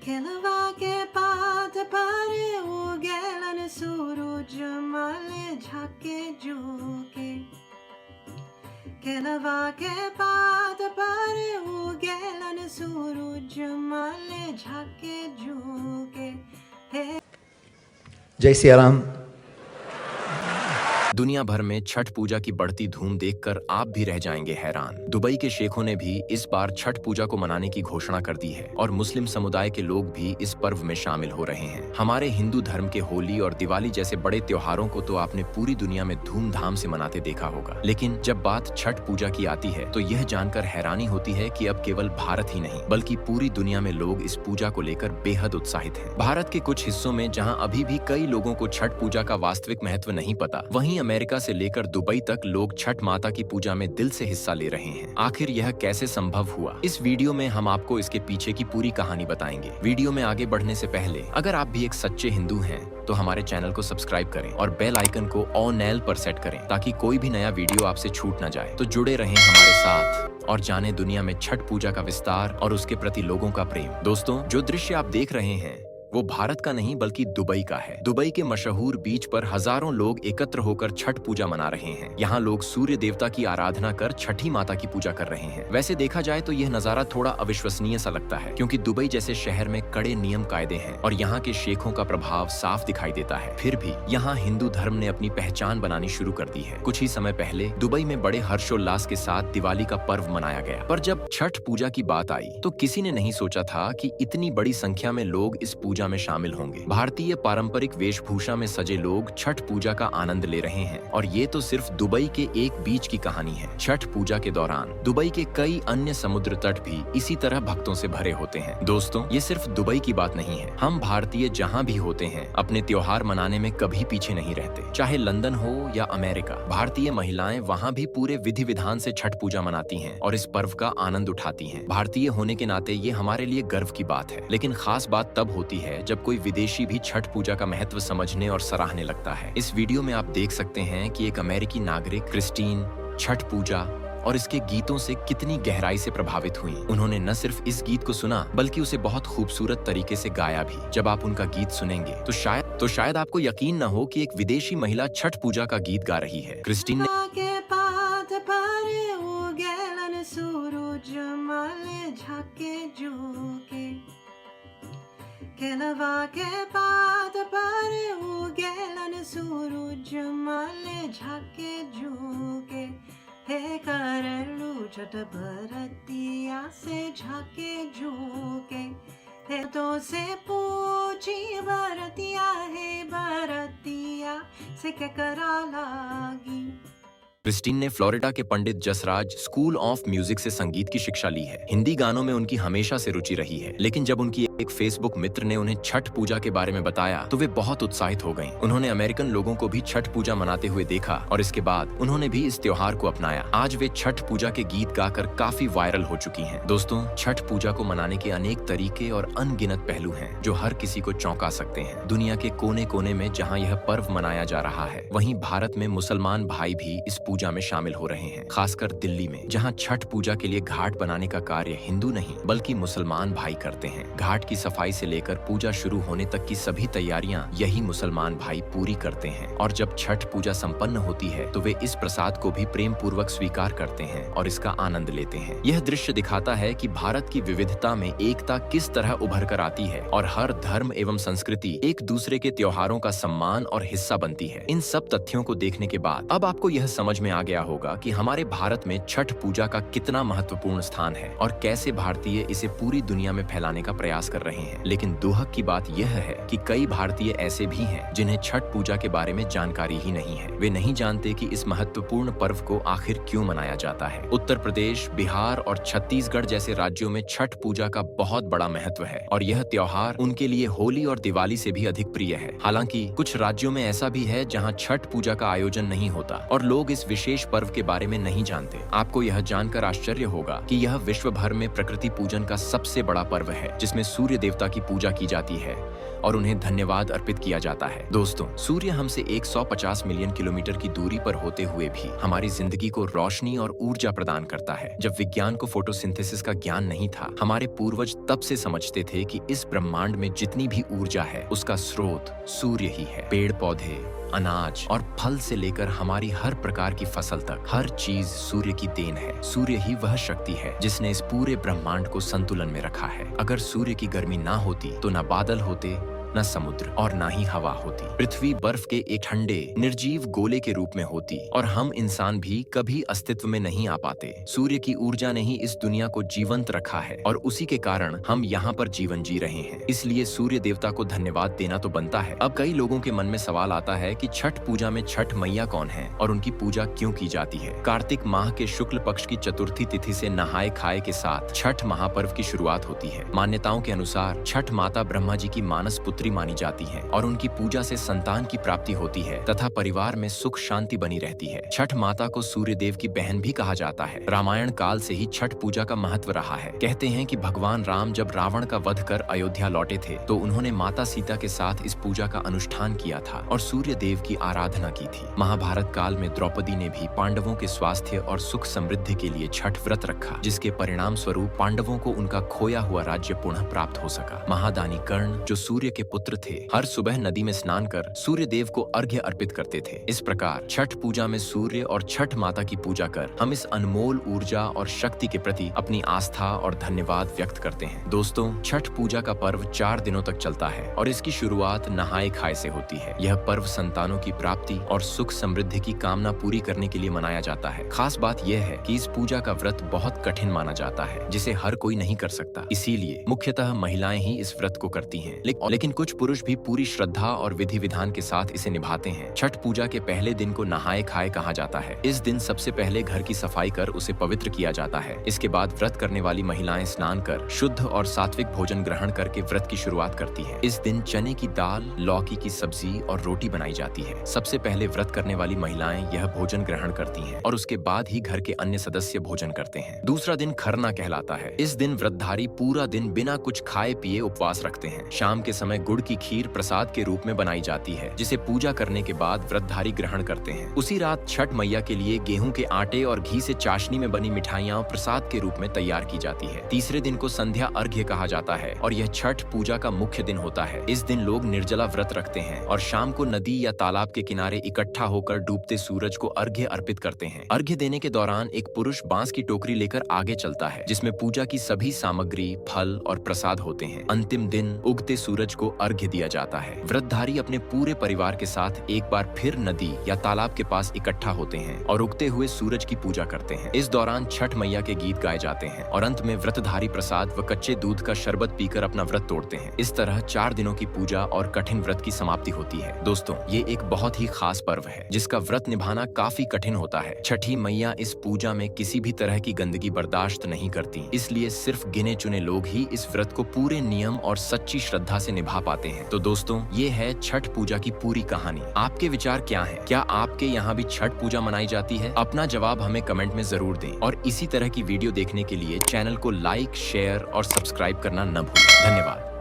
ಕೆಲವಾಗೆ ಪಾದ ಪಾರೆ ಉಗೆಲನ ಸೂರುಜ ಮಲೆ ಝಾಕೆ ಜೂಕೆ ಕೆಲವಾಗೆ ಪಾದ ಪಾರೆ ಉಗೆಲನ ಸೂರುಜ ಮಲೆ ಝಾಕೆ ಜೂಕೆ जय सिया राम। दुनिया भर में छठ पूजा की बढ़ती धूम देखकर आप भी रह जाएंगे हैरान। दुबई के शेखों ने भी इस बार छठ पूजा को मनाने की घोषणा कर दी है और मुस्लिम समुदाय के लोग भी इस पर्व में शामिल हो रहे हैं। हमारे हिंदू धर्म के होली और दिवाली जैसे बड़े त्योहारों को तो आपने पूरी दुनिया में धूमधाम से मनाते देखा होगा, लेकिन जब बात छठ पूजा की आती है तो यह जानकर हैरानी होती है कि अब केवल भारत ही नहीं बल्कि पूरी दुनिया में लोग इस पूजा को लेकर बेहद उत्साहित हैं। भारत के कुछ हिस्सों में जहां अभी भी कई लोगों को छठ पूजा का वास्तविक महत्व नहीं पता, वहीं अमेरिका से लेकर दुबई तक लोग छठ माता की पूजा में दिल से हिस्सा ले रहे हैं। आखिर यह कैसे संभव हुआ, इस वीडियो में हम आपको इसके पीछे की पूरी कहानी बताएंगे। वीडियो में आगे बढ़ने से पहले अगर आप भी एक सच्चे हिंदू हैं तो हमारे चैनल को सब्सक्राइब करें और बेल आइकन को ऑन एल पर सेट करें ताकि कोई भी नया वीडियो आपसे छूट न जाए। तो जुड़े रहें हमारे साथ और जाने दुनिया में छठ पूजा का विस्तार और उसके प्रति लोगों का प्रेम। दोस्तों, जो दृश्य आप देख रहे हैं वो भारत का नहीं बल्कि दुबई का है। दुबई के मशहूर बीच पर हजारों लोग एकत्र होकर छठ पूजा मना रहे हैं। यहाँ लोग सूर्य देवता की आराधना कर छठी माता की पूजा कर रहे हैं। वैसे देखा जाए तो यह नजारा थोड़ा अविश्वसनीय सा लगता है, क्योंकि दुबई जैसे शहर में कड़े नियम कायदे हैं और यहाँ के शेखों का प्रभाव साफ दिखाई देता है। फिर भी यहाँ हिंदू धर्म ने अपनी पहचान बनानी शुरू कर दी है। कुछ ही समय पहले दुबई में बड़े हर्षोल्लास के साथ दिवाली का पर्व मनाया गया, पर जब छठ पूजा की बात आई तो किसी ने नहीं सोचा था कि इतनी बड़ी संख्या में लोग इस पूजा में शामिल होंगे। भारतीय पारंपरिक वेशभूषा में सजे लोग छठ पूजा का आनंद ले रहे हैं और ये तो सिर्फ दुबई के एक बीच की कहानी है। छठ पूजा के दौरान दुबई के कई अन्य समुद्र तट भी इसी तरह भक्तों से भरे होते हैं। दोस्तों, ये सिर्फ दुबई की बात नहीं है। हम भारतीय जहाँ भी होते हैं अपने त्योहार मनाने में कभी पीछे नहीं रहते। चाहे लंदन हो या अमेरिका, भारतीय महिलाएं वहाँ भी पूरे विधि विधान से छठ पूजा मनाती हैं और इस पर्व का आनंद उठाती हैं। भारतीय होने के नाते ये हमारे लिए गर्व की बात है, लेकिन खास बात तब होती है जब कोई विदेशी भी छठ पूजा का महत्व समझने और सराहने लगता है। इस वीडियो में आप देख सकते हैं कि एक अमेरिकी नागरिक क्रिस्टीन छठ पूजा और इसके गीतों से कितनी गहराई से प्रभावित हुई। उन्होंने न सिर्फ इस गीत को सुना बल्कि उसे बहुत खूबसूरत तरीके से गाया भी। जब आप उनका गीत सुनेंगे तो शायद आपको यकीन न हो कि एक विदेशी महिला छठ पूजा का गीत गा रही है। क्रिस्टीन ने ಕೆಲವಾಗೆ ಪಾದ ಪಾರೆ ಉಗೆಲನ ಸೂರುಜ ಮಲೆ ಝಾಕೆ ಜೂಕೆ हे करलू छठ भरतिया से झाके झूके हे तो से पूछी भरतिया है भरतिया से क्या करा लागी। क्रिस्टीन ने फ्लोरिडा के Pandit Jasraj school of music से संगीत की शिक्षा ली है। हिंदी गानों में उनकी हमेशा से रुचि रही है, लेकिन जब उनकी एक फेसबुक मित्र ने उन्हें छठ पूजा के बारे में बताया तो वे बहुत उत्साहित हो गईं। उन्होंने अमेरिकन लोगों को भी छठ पूजा मनाते हुए देखा और इसके बाद उन्होंने भी इस त्योहार को अपनाया। आज वे छठ पूजा के गीत गाकर काफी वायरल हो चुकी हैं। दोस्तों, छठ पूजा को मनाने के अनेक तरीके और अनगिनत पहलू हैं जो हर किसी को चौंका सकते हैं। दुनिया के कोने कोने में जहाँ यह पर्व मनाया जा रहा है, वहीं भारत में मुसलमान भाई भी इस पूजा में शामिल हो रहे हैं। खासकर दिल्ली में, जहां छठ पूजा के लिए घाट बनाने का कार्य हिंदू नहीं बल्कि मुसलमान भाई करते हैं। घाट की सफाई से लेकर पूजा शुरू होने तक की सभी तैयारियां यही मुसलमान भाई पूरी करते हैं और जब छठ पूजा संपन्न होती है तो वे इस प्रसाद को भी प्रेम पूर्वक स्वीकार करते हैं और इसका आनंद लेते हैं। यह दृश्य दिखाता है कि भारत की विविधता में एकता किस तरह उभर कर आती है और हर धर्म एवं संस्कृति एक दूसरे के त्योहारों का सम्मान और हिस्सा बनती है। इन सब तथ्यों को देखने के बाद अब आपको यह समझ में आ गया होगा कि हमारे भारत में छठ पूजा का कितना महत्वपूर्ण स्थान है और कैसे भारतीय इसे पूरी दुनिया में फैलाने का प्रयास कर रहे हैं। लेकिन दुहक की बात यह है कि कई भारतीय ऐसे भी हैं जिन्हें छठ पूजा के बारे में जानकारी ही नहीं है। वे नहीं जानते कि इस महत्वपूर्ण पर्व को आखिर क्यों मनाया जाता है। उत्तर प्रदेश, बिहार और छत्तीसगढ़ जैसे राज्यों में छठ पूजा का बहुत बड़ा महत्व है और यह त्योहार उनके लिए होली और दिवाली से भी अधिक प्रिय है। हालांकि कुछ राज्यों में ऐसा भी है जहाँ छठ पूजा का आयोजन नहीं होता और लोग इस विशेष पर्व के बारे में नहीं जानते। आपको यह जानकर आश्चर्य होगा कि यह विश्व भर में प्रकृति पूजन का सबसे बड़ा पर्व है, जिसमें सूर्य देवता की पूजा की जाती है और उन्हें धन्यवाद अर्पित किया जाता है। दोस्तों, सूर्य हमसे 150 मिलियन किलोमीटर की दूरी पर होते हुए भी हमारी जिंदगी को रोशनी और ऊर्जा प्रदान करता है। जब विज्ञान को फोटोसिंथेसिस का ज्ञान नहीं था, हमारे पूर्वज तब से समझते थे कि इस ब्रह्मांड में जितनी भी ऊर्जा है उसका स्रोत सूर्य ही है। पेड़ पौधे, अनाज और फल से लेकर हमारी हर प्रकार की फसल तक हर चीज सूर्य की देन है। सूर्य ही वह शक्ति है जिसने इस पूरे ब्रह्मांड को संतुलन में रखा है। अगर सूर्य की गर्मी ना होती तो ना बादल होते, न समुद्र और ना ही हवा होती। पृथ्वी बर्फ के एक ठंडे निर्जीव गोले के रूप में होती और हम इंसान भी कभी अस्तित्व में नहीं आ पाते। सूर्य की ऊर्जा ने ही इस दुनिया को जीवंत रखा है और उसी के कारण हम यहाँ पर जीवन जी रहे हैं। इसलिए सूर्य देवता को धन्यवाद देना तो बनता है। अब कई लोगों के मन में सवाल आता है कि छठ पूजा में छठ मैया कौन है और उनकी पूजा क्यों की जाती है। कार्तिक माह के शुक्ल पक्ष की चतुर्थी तिथि से नहाए खाए के साथ छठ महापर्व की शुरुआत होती है। मान्यताओं के अनुसार छठ माता ब्रह्मा जी की मानस पुत्री मानी जाती हैं और उनकी पूजा से संतान की प्राप्ति होती है तथा परिवार में सुख शांति बनी रहती है। छठ माता को सूर्य देव की बहन भी कहा जाता है। रामायण काल से ही छठ पूजा का महत्व रहा है। कहते हैं कि भगवान राम जब रावण का वध कर अयोध्या लौटे थे तो उन्होंने माता सीता के साथ इस पूजा का अनुष्ठान किया था और सूर्य देव की आराधना की थी। महाभारत काल में द्रौपदी ने भी पांडवों के स्वास्थ्य और सुख समृद्धि के लिए छठ व्रत रखा, जिसके परिणाम स्वरूप पांडवों को उनका खोया हुआ राज्य पुनः प्राप्त हो सका। महादानी कर्ण, जो सूर्य के पुत्र थे, हर सुबह नदी में स्नान कर सूर्य देव को अर्घ्य अर्पित करते थे। इस प्रकार छठ पूजा में सूर्य और छठ माता की पूजा कर हम इस अनमोल ऊर्जा और शक्ति के प्रति अपनी आस्था और धन्यवाद व्यक्त करते हैं। दोस्तों, छठ पूजा का पर्व 4 दिनों तक चलता है और इसकी शुरुआत नहाए खाए से होती है। यह पर्व संतानों की प्राप्ति और सुख समृद्धि की कामना पूरी करने के लिए मनाया जाता है। खास बात यह है कि इस पूजा का व्रत बहुत कठिन माना जाता है, जिसे हर कोई नहीं कर सकता। इसीलिए मुख्यतः महिलाएं ही इस व्रत को करती हैं, लेकिन कुछ पुरुष भी पूरी श्रद्धा और विधि विधान के साथ इसे निभाते हैं। छठ पूजा के पहले दिन को नहाए खाए कहा जाता है। इस दिन सबसे पहले घर की सफाई कर उसे पवित्र किया जाता है। इसके बाद व्रत करने वाली महिलाएं स्नान कर शुद्ध और सात्विक भोजन ग्रहण करके व्रत की शुरुआत करती हैं। इस दिन चने की दाल, लौकी की सब्जी और रोटी बनाई जाती है। सबसे पहले व्रत करने वाली महिलाएं यह भोजन ग्रहण करती हैं और उसके बाद ही घर के अन्य सदस्य भोजन करते हैं। दूसरा दिन खरना कहलाता है। इस दिन व्रतधारी पूरा दिन बिना कुछ खाए पिए उपवास रखते हैं। शाम के समय गुड़ की खीर प्रसाद के रूप में बनाई जाती है, जिसे पूजा करने के बाद व्रतधारी ग्रहण करते हैं। उसी रात छठ मैया के लिए गेहूं के आटे और घी से चाशनी में बनी मिठाइयां प्रसाद के रूप में तैयार की जाती है। तीसरे दिन को संध्या अर्घ्य कहा जाता है और यह छठ पूजा का मुख्य दिन होता है। इस दिन लोग निर्जला व्रत रखते हैं और शाम को नदी या तालाब के किनारे इकट्ठा होकर डूबते सूरज को अर्घ्य अर्पित करते हैं। अर्घ्य देने के दौरान एक पुरुष बांस की टोकरी लेकर आगे चलता है, जिसमें पूजा की सभी सामग्री, फल और प्रसाद होते हैं। अंतिम दिन उगते सूरज को अर्घ्य दिया जाता है। व्रतधारी अपने पूरे परिवार के साथ एक बार फिर नदी या तालाब के पास इकट्ठा होते हैं और उगते हुए सूरज की पूजा करते हैं। इस दौरान छठ मैया के गीत गाए जाते हैं और अंत में व्रतधारी प्रसाद व कच्चे दूध का शरबत पीकर अपना व्रत तोड़ते हैं। इस तरह 4 दिनों की पूजा और कठिन व्रत की समाप्ति होती है। दोस्तों, ये एक बहुत ही खास पर्व है जिसका व्रत निभाना काफी कठिन होता है। छठी मैया इस पूजा में किसी भी तरह की गंदगी बर्दाश्त नहीं करती, इसलिए सिर्फ गिने चुने लोग ही इस व्रत को पूरे नियम और सच्ची श्रद्धा से निभा पाते हैं। तो दोस्तों, ये है छठ पूजा की पूरी कहानी। आपके विचार क्या हैं? क्या आपके यहाँ भी छठ पूजा मनाई जाती है? अपना जवाब हमें कमेंट में जरूर दें और इसी तरह की वीडियो देखने के लिए चैनल को लाइक, शेयर और सब्सक्राइब करना न भूलें। धन्यवाद।